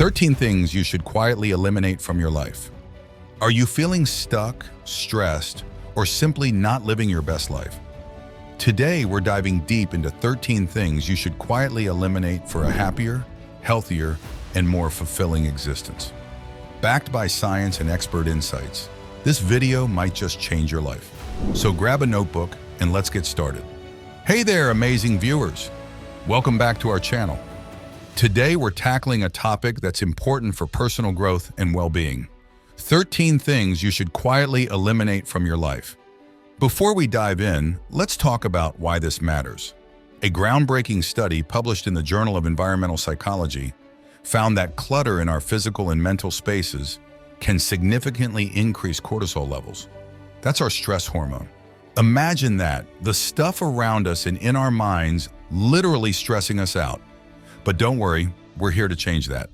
13 things you should quietly eliminate from your life. Are you feeling stuck, stressed, or simply not living your best life? Today, we're diving deep into 13 things you should quietly eliminate for a happier, healthier, and more fulfilling existence. Backed by science and expert insights, this video might just change your life. So grab a notebook and let's get started. Hey there, amazing viewers. Welcome back to our channel. Today, we're tackling a topic that's important for personal growth and well-being. 13 things you should quietly eliminate from your life. Before we dive in, let's talk about why this matters. A groundbreaking study published in the Journal of Environmental Psychology found that clutter in our physical and mental spaces can significantly increase cortisol levels. That's our stress hormone. Imagine that, the stuff around us and in our minds literally stressing us out. But don't worry, we're here to change that.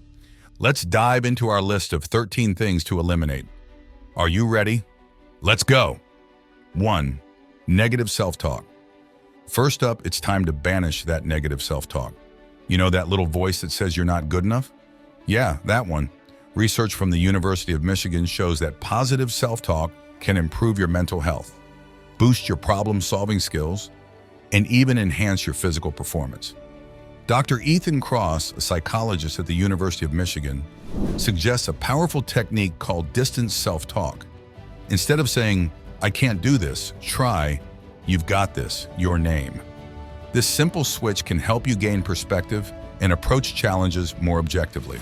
Let's dive into our list of 13 things to eliminate. Are you ready? Let's go! 1. Negative self-talk. First up, it's time to banish that negative self-talk. You know that little voice that says you're not good enough? Yeah, that one. Research from the University of Michigan shows that positive self-talk can improve your mental health, boost your problem-solving skills, and even enhance your physical performance. Dr. Ethan Kross, a psychologist at the University of Michigan, suggests a powerful technique called distance self-talk. Instead of saying, "I can't do this," try, "You've got this, your name." This simple switch can help you gain perspective and approach challenges more objectively.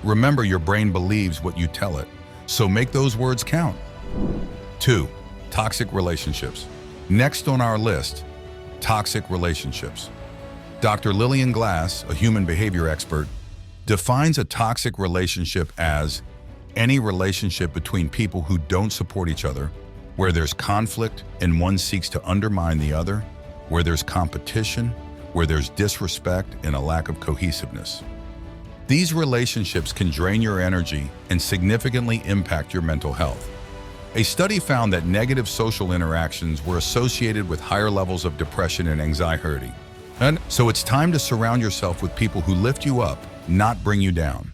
Remember, your brain believes what you tell it, so make those words count. 2. Toxic relationships. Next on our list, toxic relationships. Dr. Lillian Glass, a human behavior expert, defines a toxic relationship as any relationship between people who don't support each other, where there's conflict and one seeks to undermine the other, where there's competition, where there's disrespect and a lack of cohesiveness. These relationships can drain your energy and significantly impact your mental health. A study found that negative social interactions were associated with higher levels of depression and anxiety. And so it's time to surround yourself with people who lift you up, not bring you down.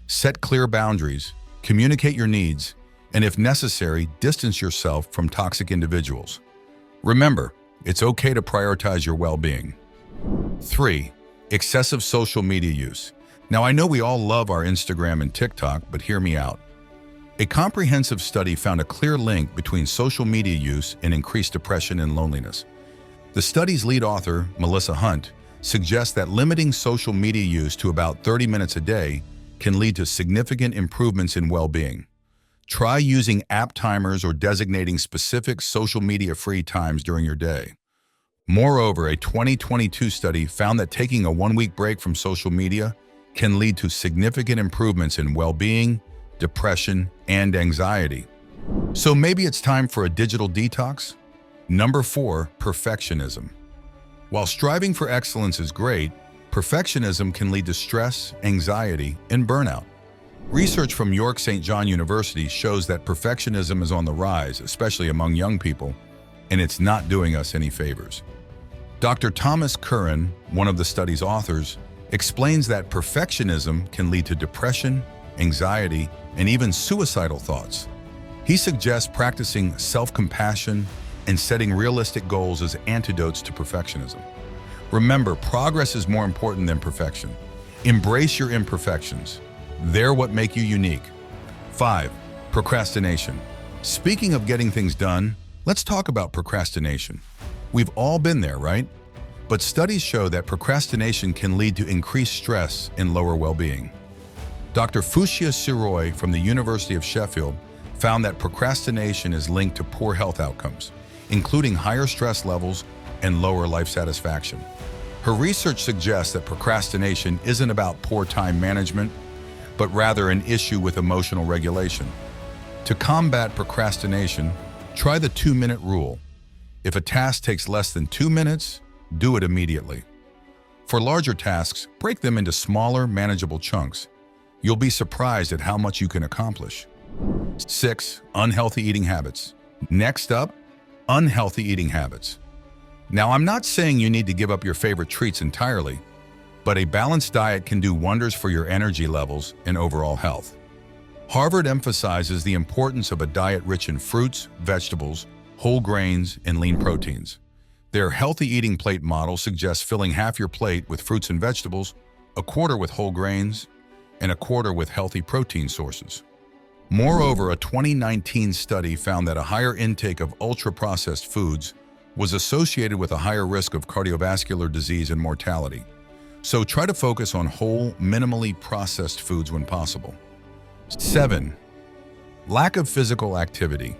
Set clear boundaries, communicate your needs, and if necessary, distance yourself from toxic individuals. Remember, it's okay to prioritize your well-being. 3. Excessive social media use. Now, I know we all love our Instagram and TikTok, but hear me out. A comprehensive study found a clear link between social media use and increased depression and loneliness. The study's lead author, Melissa Hunt, suggests that limiting social media use to about 30 minutes a day can lead to significant improvements in well-being. Try using app timers or designating specific social media-free times during your day. Moreover, a 2022 study found that taking a one-week break from social media can lead to significant improvements in well-being, depression, and anxiety. So maybe it's time for a digital detox? Number 4, perfectionism. While striving for excellence is great, perfectionism can lead to stress, anxiety, and burnout. Research from York St. John University shows that perfectionism is on the rise, especially among young people, and it's not doing us any favors. Dr. Thomas Curran, one of the study's authors, explains that perfectionism can lead to depression, anxiety, and even suicidal thoughts. He suggests practicing self-compassion and setting realistic goals as antidotes to perfectionism. Remember, progress is more important than perfection. Embrace your imperfections. They're what make you unique. 5. Procrastination. Speaking of getting things done, let's talk about procrastination. We've all been there, right? But studies show that procrastination can lead to increased stress and lower well-being. Dr. Fushia Siroy from the University of Sheffield found that procrastination is linked to poor health outcomes, including higher stress levels and lower life satisfaction. Her research suggests that procrastination isn't about poor time management, but rather an issue with emotional regulation. To combat procrastination, try the 2-minute rule. If a task takes less than 2 minutes, do it immediately. For larger tasks, break them into smaller, manageable chunks. You'll be surprised at how much you can accomplish. 6. Unhealthy eating habits. Next up, unhealthy eating habits. Now, I'm not saying you need to give up your favorite treats entirely, but a balanced diet can do wonders for your energy levels and overall health. Harvard emphasizes the importance of a diet rich in fruits, vegetables, whole grains, and lean proteins. Their healthy eating plate model suggests filling half your plate with fruits and vegetables, a quarter with whole grains, and a quarter with healthy protein sources. Moreover, a 2019 study found that a higher intake of ultra-processed foods was associated with a higher risk of cardiovascular disease and mortality. So try to focus on whole, minimally processed foods when possible. 7. Lack of physical activity.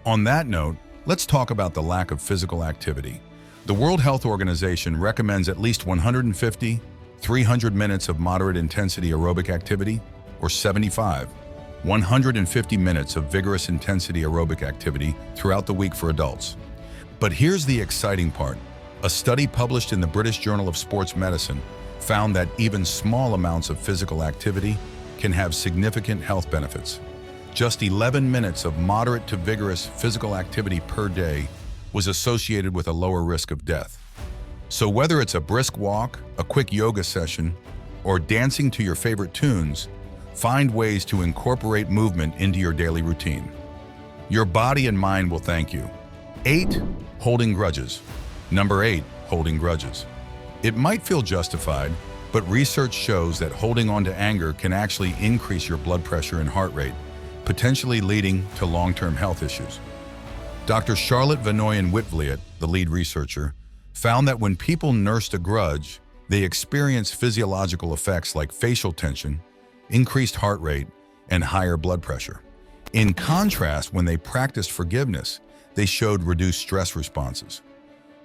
On that note, let's talk about the lack of physical activity. The World Health Organization recommends at least 150-300 minutes of moderate intensity aerobic activity, or 150 minutes of vigorous intensity aerobic activity throughout the week for adults. But here's the exciting part. A study published in the British Journal of Sports Medicine found that even small amounts of physical activity can have significant health benefits. Just 11 minutes of moderate to vigorous physical activity per day was associated with a lower risk of death. So whether it's a brisk walk, a quick yoga session, or dancing to your favorite tunes, find ways to incorporate movement into your daily routine. Your body and mind will thank you. 8. Holding grudges. Number 8. Holding grudges. It might feel justified, but research shows that holding on to anger can actually increase your blood pressure and heart rate, potentially leading to long-term health issues. Dr. Charlotte Vanoyen-Whitvliet, the lead researcher, found that when people nursed a grudge, they experienced physiological effects like facial tension, increased heart rate, and higher blood pressure. In contrast, when they practiced forgiveness, they showed reduced stress responses.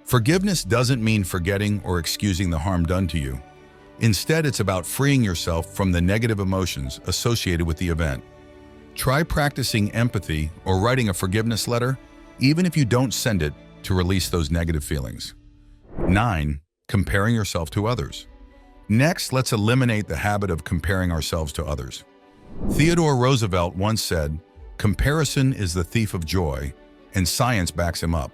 Forgiveness doesn't mean forgetting or excusing the harm done to you. Instead, it's about freeing yourself from the negative emotions associated with the event. Try practicing empathy or writing a forgiveness letter, even if you don't send it, to release those negative feelings. 9. Comparing yourself to others. Next, let's eliminate the habit of comparing ourselves to others. Theodore Roosevelt once said, "Comparison is the thief of joy," and science backs him up.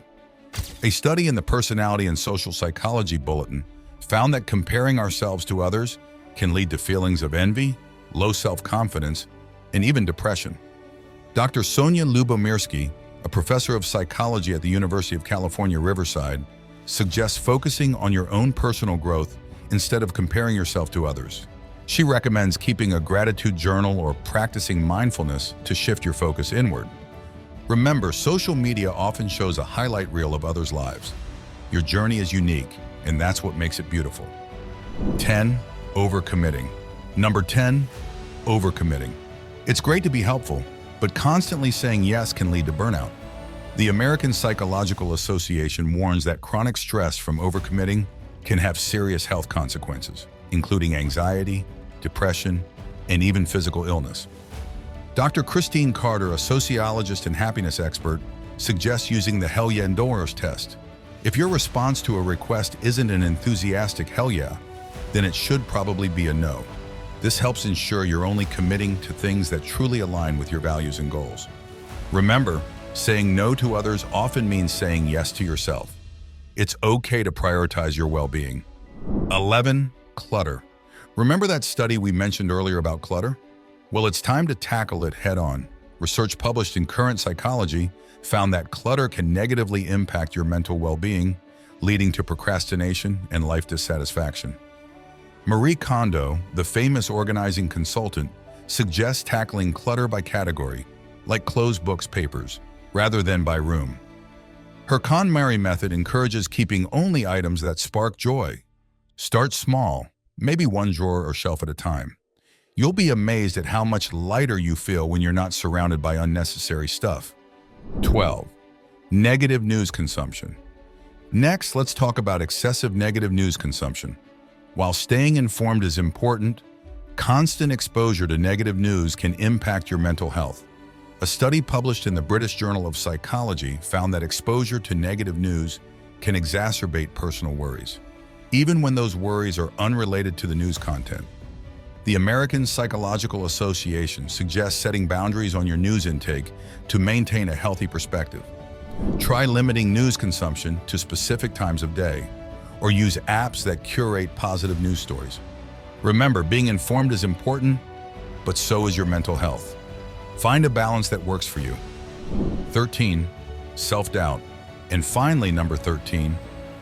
A study in the Personality and Social Psychology Bulletin found that comparing ourselves to others can lead to feelings of envy, low self-confidence, and even depression. Dr. Sonia Lubomirsky, a professor of psychology at the University of California, Riverside, suggests focusing on your own personal growth instead of comparing yourself to others. She recommends keeping a gratitude journal or practicing mindfulness to shift your focus inward. Remember, social media often shows a highlight reel of others' lives. Your journey is unique, and that's what makes it beautiful. 10. Overcommitting. Number 10. Overcommitting. It's great to be helpful, but constantly saying yes can lead to burnout. The American Psychological Association warns that chronic stress from overcommitting can have serious health consequences, including anxiety, depression, and even physical illness. Dr. Christine Carter, a sociologist and happiness expert, suggests using the Hell Yeah Endorse test. If your response to a request isn't an enthusiastic hell yeah, then it should probably be a no. This helps ensure you're only committing to things that truly align with your values and goals. Remember, saying no to others often means saying yes to yourself. It's okay to prioritize your well-being. 11. Clutter. Remember that study we mentioned earlier about clutter? Well, it's time to tackle it head-on. Research published in Current Psychology found that clutter can negatively impact your mental well-being, leading to procrastination and life dissatisfaction. Marie Kondo, the famous organizing consultant, suggests tackling clutter by category, like closed books papers, rather than by room. Her KonMari method encourages keeping only items that spark joy. Start small, maybe one drawer or shelf at a time. You'll be amazed at how much lighter you feel when you're not surrounded by unnecessary stuff. 12. Negative news consumption. Next, let's talk about excessive negative news consumption. While staying informed is important, constant exposure to negative news can impact your mental health. A study published in the British Journal of Psychology found that exposure to negative news can exacerbate personal worries, even when those worries are unrelated to the news content. The American Psychological Association suggests setting boundaries on your news intake to maintain a healthy perspective. Try limiting news consumption to specific times of day, or use apps that curate positive news stories. Remember, being informed is important, but so is your mental health. Find a balance that works for you. 13. Self-doubt. And finally, number 13,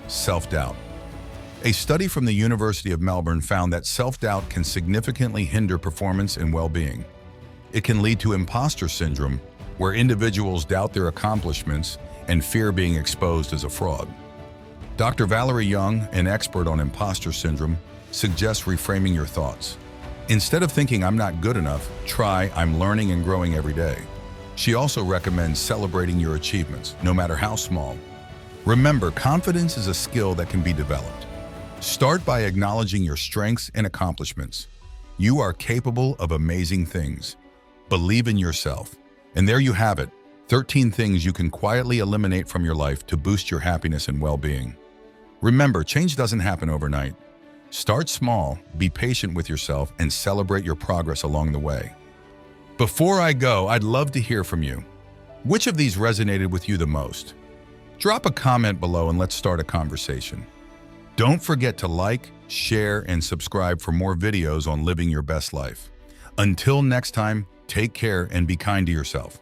self-doubt. A study from the University of Melbourne found that self-doubt can significantly hinder performance and well-being. It can lead to imposter syndrome, where individuals doubt their accomplishments and fear being exposed as a fraud. Dr. Valerie Young, an expert on imposter syndrome, suggests reframing your thoughts. Instead of thinking I'm not good enough, try I'm learning and growing every day. She also recommends celebrating your achievements, no matter how small. Remember, confidence is a skill that can be developed. Start by acknowledging your strengths and accomplishments. You are capable of amazing things. Believe in yourself. And there you have it, 13 things you can quietly eliminate from your life to boost your happiness and well-being. Remember, change doesn't happen overnight. Start small, be patient with yourself, and celebrate your progress along the way. Before I go, I'd love to hear from you. Which of these resonated with you the most? Drop a comment below and let's start a conversation. Don't forget to like, share, and subscribe for more videos on living your best life. Until next time, take care and be kind to yourself.